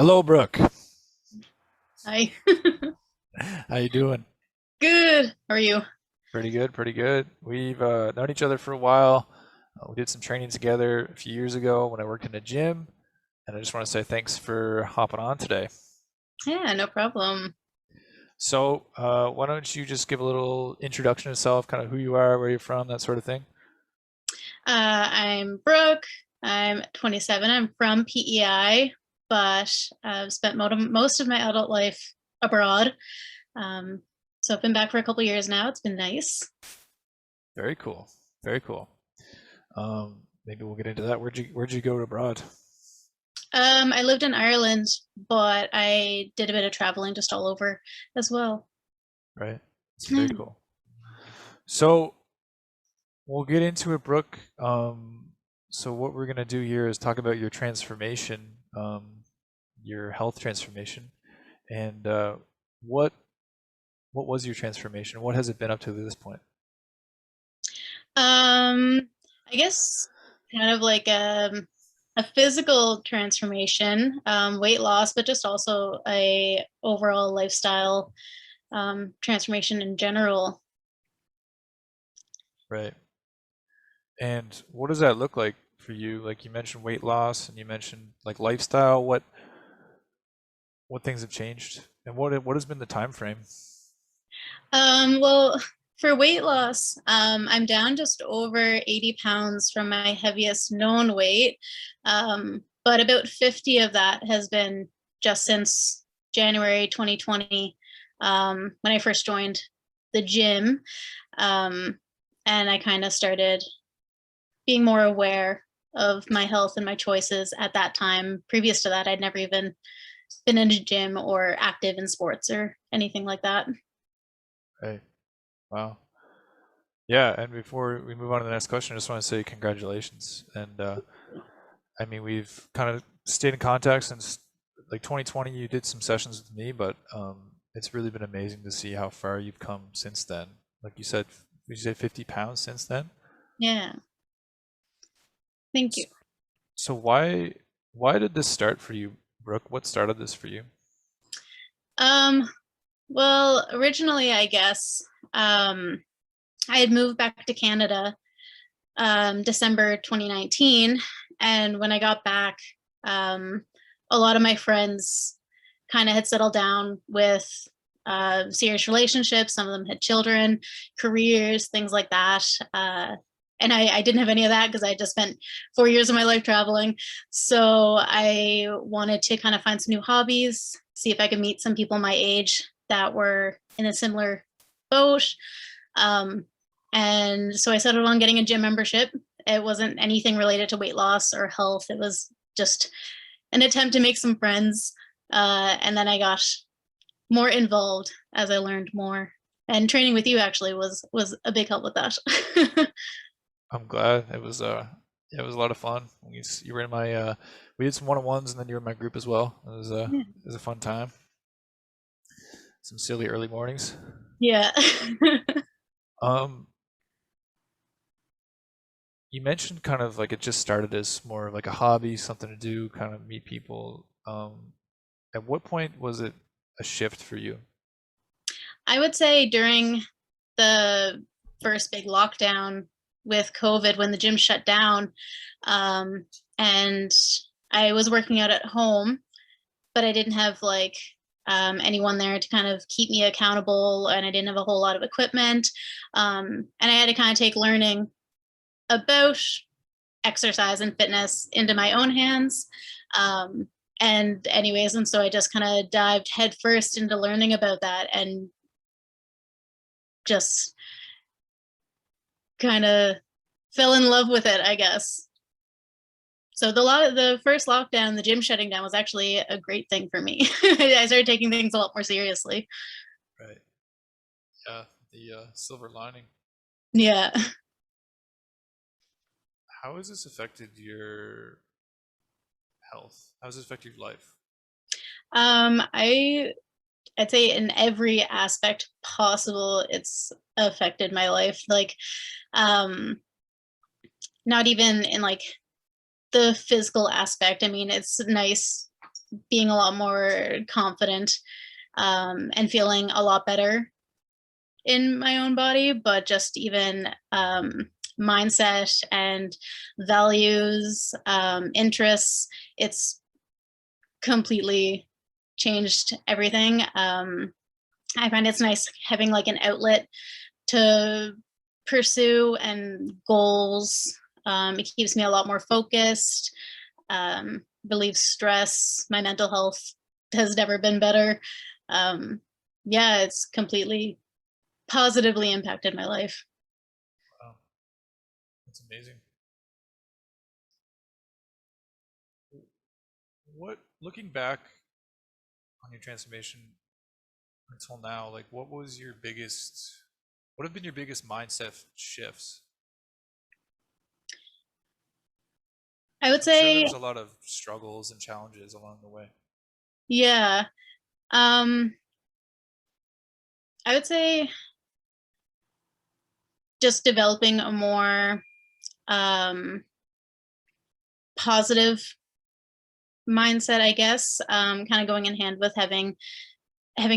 Hello, Brooke. Hi. How you doing? Good. How are you? Pretty good, pretty good. We've known each other for a while. We did some training together a few years ago when I worked in a gym, and I just want to say thanks for hopping on today. Yeah, no problem. So, why don't you just give a little introduction of yourself, kind of who you are, where you're from, that sort of thing? I'm Brooke. I'm 27. I'm from PEI, but I've spent most of my adult life abroad. Um, so I've been back for a couple years now. It's been nice. Very cool, very cool. Maybe we'll get into that. Where'd you go abroad? I lived in Ireland, but I did a bit of traveling just all over as well. Right, it's very cool. So we'll get into it, Brooke. So what we're gonna do here is talk about your transformation, your health transformation, and what what was your transformation? What has it been up to this point? Um, I guess kind of like a physical transformation, weight loss, but just also a overall lifestyle transformation in general. Right. And what does that look like for you? Like you mentioned weight loss and you mentioned like lifestyle. What things have changed? And what has been the time frame? Well, for weight loss, I'm down just over 80 pounds from my heaviest known weight. But about 50 of that has been just since January 2020, when I first joined the gym. Um, and I kind of started being more aware of my health and my choices at that time. Previous to that, I'd never even been in a gym or active in sports or anything like that. Right. Wow. Yeah, and before we move on to the next question, I just want to say congratulations. And I mean, we've kind of stayed in contact since like 2020. You did some sessions with me, but it's really been amazing to see how far you've come since then. Like you said 50 pounds since then. Yeah, thank you. S- So why did this start for you, Brooke? What started this for you? Um, well, originally, I guess, I had moved back to Canada December 2019. And when I got back, um, a lot of my friends kind of had settled down with serious relationships. Some of them had children, careers, things like that. And I didn't have any of that because I just spent 4 years of my life traveling. So I wanted to kind of find some new hobbies, see if I could meet some people my age that were in a similar boat. Um, and so I settled on getting a gym membership. It wasn't anything related to weight loss or health. It was just an attempt to make some friends. And then I got more involved as I learned more. And training with you actually was a big help with that. I'm glad it was yeah, it was a lot of fun. You were in my we did some one-on-ones and then you were in my group as well. It was a fun time. Some silly early mornings. Yeah. Um, you mentioned kind of like it just started as more of like a hobby, something to do, kind of meet people. At what point was it a shift for you? I would say during the first big lockdown with COVID when the gym shut down, um, and I was working out at home, but I didn't have like anyone there to kind of keep me accountable, and I didn't have a whole lot of equipment, and I had to kind of take learning about exercise and fitness into my own hands. Um, and anyways, and so I just kind of dived headfirst into learning about that and just kind of fell in love with it, I guess. So the first lockdown, the gym shutting down was actually a great thing for me. I started taking things a lot more seriously. Right. Yeah, the silver lining. Yeah. How has this affected your health? How has this affected your life? I'd say in every aspect possible, it's affected my life. Like, um, not even in like the physical aspect. I mean, it's nice being a lot more confident, and feeling a lot better in my own body, but just even mindset and values, interests. It's completely changed everything. I find it's nice having like an outlet to pursue and goals. It keeps me a lot more focused, relieves stress. My mental health has never been better. Yeah, it's completely positively impacted my life. Wow, that's amazing. What, looking back on your transformation until now, like what have been your biggest mindset shifts? I would I'm sure there say, was a lot of struggles and challenges along the way. yeah. Um, I would say just developing a more um, positive mindset, I guess, kind of going in hand with having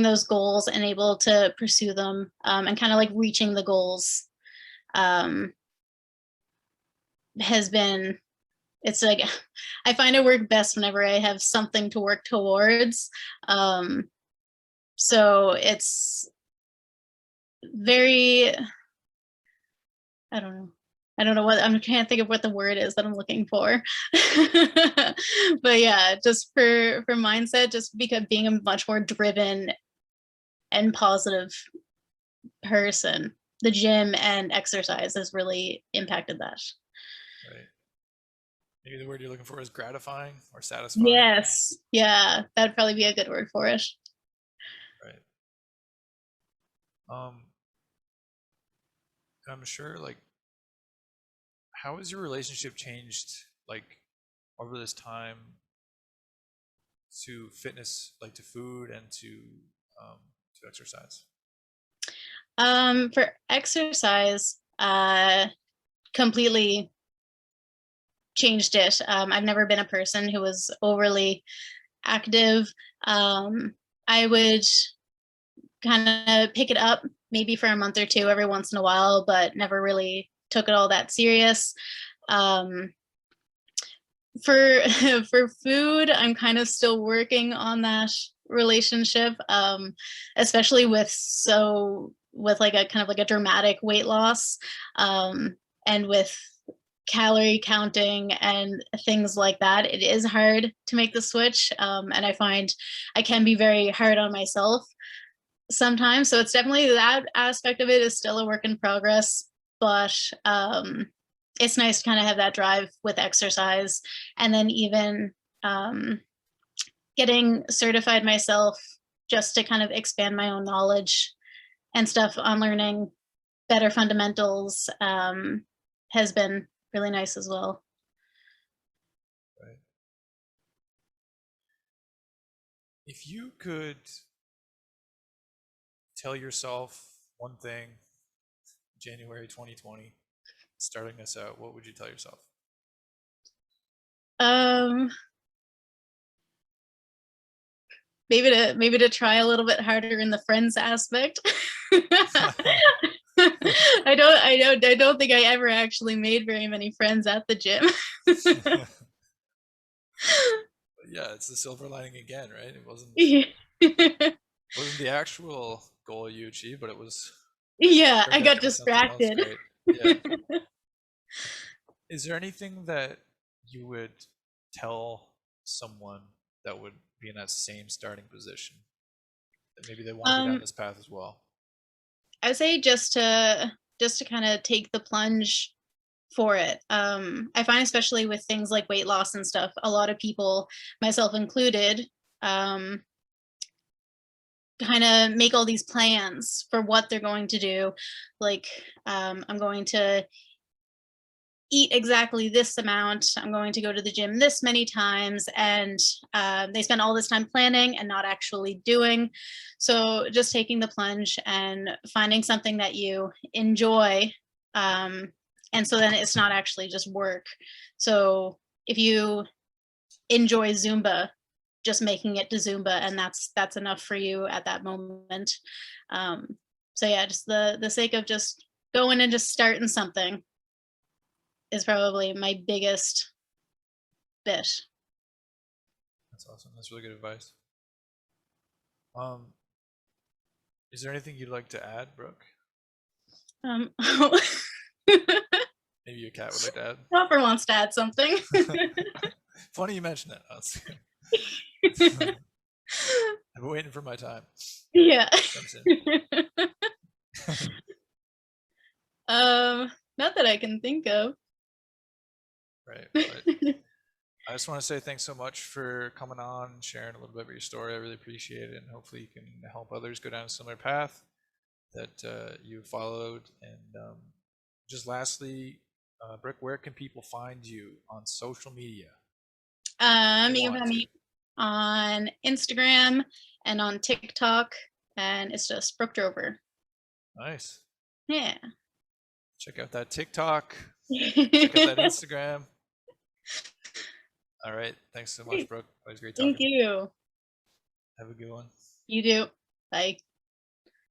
those goals and able to pursue them, and kind of like reaching the goals, um, has been, it's like I find I work best whenever I have something to work towards. Um, so it's very, I don't know. I don't know what I'm trying to think of what the word is that I'm looking for. But yeah, just for mindset, just because being a much more driven and positive person, the gym and exercise has really impacted that. Right. Maybe the word you're looking for is gratifying or satisfying. Yes. Yeah, that'd probably be a good word for it. Right. Um, and I'm sure, like, how has your relationship changed, like, over this time to fitness, like to food and um, to exercise? For exercise, completely changed it. I've never been a person who was overly active. Um, I would kind of pick it up maybe for a month or two every once in a while, but never really took it all that serious. Um, for for food, I'm kind of still working on that relationship, especially with like a kind of like a dramatic weight loss, and with calorie counting and things like that. It is hard to make the switch, and I find I can be very hard on myself sometimes. So it's definitely that aspect of it is still a work in progress, but it's nice to kind of have that drive with exercise, and then even um, getting certified myself just to kind of expand my own knowledge and stuff on learning better fundamentals, has been really nice as well. Right. If you could tell yourself one thing, January 2020, starting us out, what would you tell yourself? Um, maybe to try a little bit harder in the friends aspect. I don't think I ever actually made very many friends at the gym. Yeah, it's the silver lining again, right? Yeah. Wasn't the actual goal you achieved, but it was Yeah, I turned out got to be something else distracted. great. Yeah. Is there anything that you would tell someone that would be in that same starting position that maybe they want to go down um this path as well? I would say just to kind of take the plunge for it. I find especially with things like weight loss and stuff, a lot of people, myself included, um kind of make all these plans for what they're going to do. Like, I'm going to eat exactly this amount. I'm going to go to the gym this many times. And they spend all this time planning and not actually doing. So just taking the plunge and finding something that you enjoy. Um, and so then it's not actually just work. So if you enjoy Zumba, just making it to Zumba, and that's enough for you at that moment. So yeah, just the sake of just going and just starting something is probably my biggest bit. That's awesome. That's really good advice. Is there anything you'd like to add, Brooke? Um, Maybe your cat would like to Robert wants to add something. add. Funny you mentioned that. I've been waiting for my time. Yeah. Comes in. Not that I can think of. Right. But I just want to say thanks so much for coming on and sharing a little bit of your story. I really appreciate it, and hopefully you can help others go down a similar path that you followed. And just lastly, Brooke, where can people find you on social media? You can find me on Instagram and on TikTok, and it's just Brooke Drover. Nice. Yeah. Check out that TikTok. Check out that Instagram. All right. Thanks so much, Brooke. It was great talking. Thank you. Have a good one. You do. Bye.